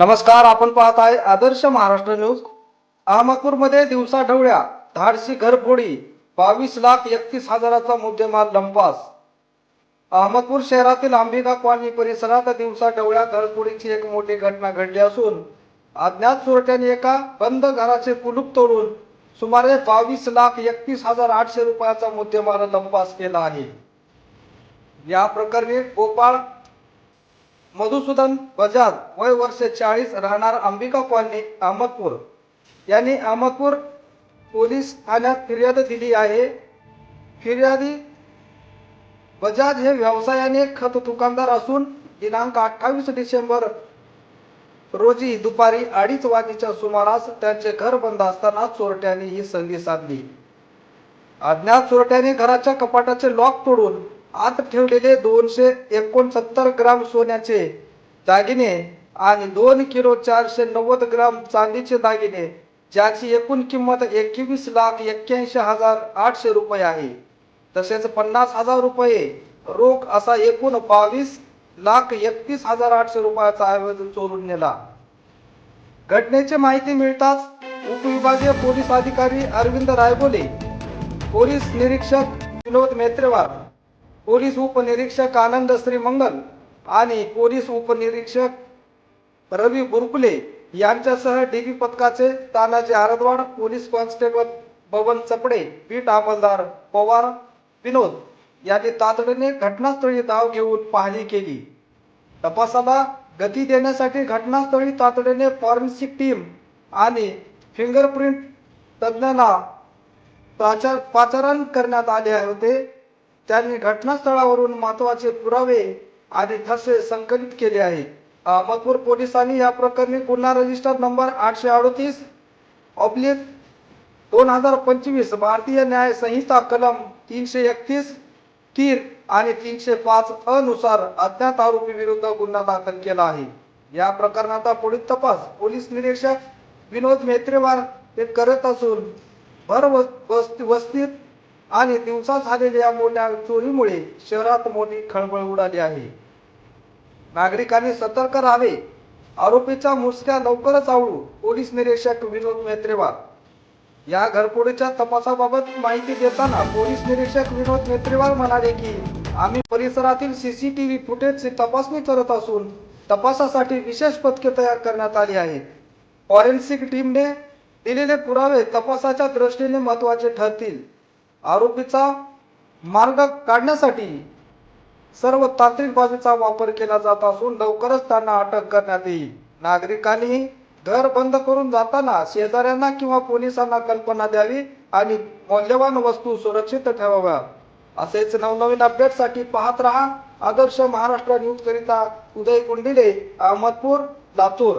नमस्कार, आपण पाहत आहे आदर्श महाराष्ट्र न्यूज। अहमदपूरमध्ये दिवसा ढवळ्या धाडसी घरफोडी, 22,31,000चा मुद्देमाल लंपास। अहमदपूर शहरातील अंबिका कॉलनी परिसरात दिवसा ढवळ्या घरफोडीची एक मोठी घटना घडली असून अज्ञात चोरट्यांनी एका बंद घराचे कुलूप तोडून सुमारे 22,31,800 रुपयाचा मुद्देमाल लंपास केला आहे। या प्रकरणी गोपाळ मधुसूदन बजाज, वय वर्ष 40, राहणार अंबिका कॉलनी, अहमदपूर यांनी अहमदपूर पोलीस ठाण्यात फिर्याद दिली आहे। फिर्यादी बजाज हे व्यवसायाने खत दुकानदार असून दिनांक 28 डिसेंबर रोजी दुपारी 2:30 वाजेच्या सुमारास त्यांचे घर बंद असताना चोरट्यांनी ही संधी साधली। अज्ञात चोरट्यांनी घराच्या कपाटाचे लॉक तोडून आत ठेवलेले 269 ग्राम सोन्याचे दागिने आणि 2 किलो 490 ग्राम चांदीचे दागिने, ज्याची एकूण किंमत 21,81,800 रुपये आहे, तसेच 50,000 रुपये रोख असा एकूण 22,31,800 रुपयाचा ऐवज चोरून नेला। घटनेची माहिती मिळताच उपविभागीय पोलीस अधिकारी अरविंद रायबोले, पोलीस निरीक्षक विनोद मेत्रेवार, पोलीस उपनिरीक्षक आनंद श्रीमंगल आणि पोलीस उपनिरीक्षक रवी बुरकुले यांच्यासह डीबी पथकाचे Tanaji Aardwad, police constable Baban Chapde, beat अंमलदार पवार विनोद यांनी तातडीने घटनास्थळी धाव घेऊन पाहणी केली। तपासाला गती देण्यासाठी घटनास्थळी तातडीने फॉरेन्सिक टीम आणि फिंगरप्रिंट तज्ञांना पाचारण करण्यात आले होते। त्यांनी घटनास्थळावरून महत्त्वाचे पुरावे आणि ठसे संकलित केले आहेत। अहमदपूर पोलिसांनी या प्रकरणी गुन्हा रजिस्टर नंबर 838/2025 भारतीय न्याय संहिता कलम 331 3 आणि 305 अनुसार अज्ञात आरोपी विरुद्ध गुन्हा दाखल केला आहे। या प्रकरणाचा पुढील तपास पोलीस निरीक्षक विनोद मेत्रेवार हे करत असून भर वस्तीत आणि दिवसा झालेल्या मोठ्या चोरीमुळे शहरात मोठी खळबळ उडाली आहे। नागरिकांनी सतर्क राहावे। आरोपीचा मुसक्या लवकरच आवळू, पोलीस निरीक्षक विनोद मेत्रेवार। या घरफोडीच्या तपासाबाबत माहिती देताना पोलीस निरीक्षक विनोद मेत्रेवार म्हणाले की आम्ही परिसरातील सीसीटीव्ही फुटेजची तपासणी करत असून तपासासाठी विशेष पथके तयार करण्यात आली आहेत। फॉरेन्सिक टीमने दिलेले पुरावे तपासाच्या दृष्टीने महत्त्वाचे ठरतील। आरोपीचा मार्ग काढण्यासाठी सर्व तांत्रिक बाबींचा वापर केला जात असून लवकरच त्यांना अटक करण्यात येईल। नागरिकांनी घर बंद करून जाताना शेजाऱ्यांना किंवा पोलिसांना कल्पना द्यावी आणि मौल्यवान वस्तू सुरक्षित ठेवाव्या। असेच नवनवीन अपडेटसाठी पाहत रहा आदर्श महाराष्ट्र न्यूज करिता उदय कुंडिले, अहमदपूर, लातूर।